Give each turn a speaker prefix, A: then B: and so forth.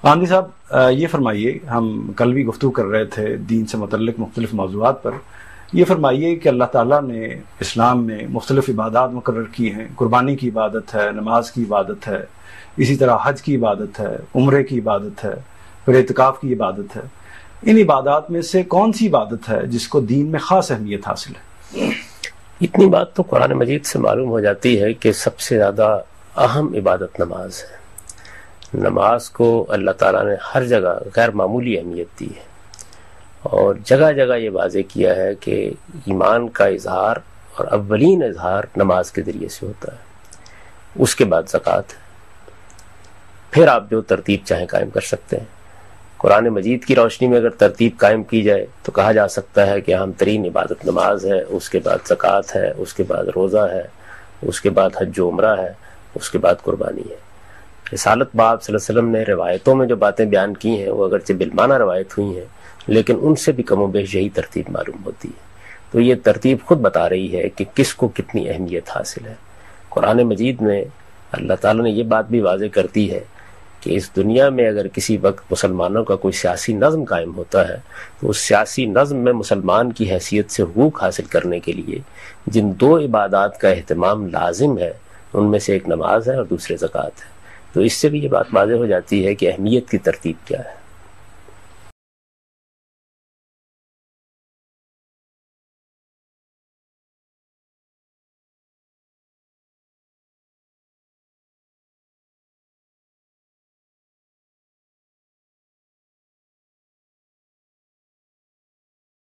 A: آندھی صاحب یہ فرمائیے، ہم کل بھی گفتگو کر رہے تھے دین سے متعلق مختلف موضوعات پر، یہ فرمائیے کہ اللہ تعالیٰ نے اسلام میں مختلف عبادات مقرر کی ہیں، قربانی کی عبادت ہے، نماز کی عبادت ہے، اسی طرح حج کی عبادت ہے، عمرے کی عبادت ہے، پھر اعتکاف کی عبادت ہے۔ ان عبادات میں سے کون سی عبادت ہے جس کو دین میں خاص اہمیت حاصل ہے؟
B: اتنی بات تو قرآن مجید سے معلوم ہو جاتی ہے کہ سب سے زیادہ اہم عبادت نماز ہے۔ نماز کو اللہ تعالیٰ نے ہر جگہ غیر معمولی اہمیت دی ہے، اور جگہ جگہ یہ واضح کیا ہے کہ ایمان کا اظہار اور اولین اظہار نماز کے ذریعے سے ہوتا ہے، اس کے بعد زکوٰۃ ہے، پھر آپ جو ترتیب چاہیں قائم کر سکتے ہیں۔ قرآن مجید کی روشنی میں اگر ترتیب قائم کی جائے تو کہا جا سکتا ہے کہ اہم ترین عبادت نماز ہے، اس کے بعد زکوٰۃ ہے، اس کے بعد روزہ ہے، اس کے بعد حج و عمرہ ہے، اس کے بعد قربانی ہے۔ رسالت باب صلی اللہ علیہ وسلم نے روایتوں میں جو باتیں بیان کی ہیں وہ اگرچہ بالمعنی روایت ہوئی ہیں، لیکن ان سے بھی کم و بیش یہی ترتیب معلوم ہوتی ہے۔ تو یہ ترتیب خود بتا رہی ہے کہ کس کو کتنی اہمیت حاصل ہے۔ قرآن مجید میں اللہ تعالیٰ نے یہ بات بھی واضح کرتی ہے کہ اس دنیا میں اگر کسی وقت مسلمانوں کا کوئی سیاسی نظم قائم ہوتا ہے تو اس سیاسی نظم میں مسلمان کی حیثیت سے حقوق حاصل کرنے کے لیے جن دو عبادات کا اہتمام لازم ہے ان میں سے ایک نماز ہے اور دوسرے زکوٰۃ ہے۔ تو اس سے بھی یہ بات واضح ہو جاتی ہے کہ اہمیت کی ترتیب کیا ہے۔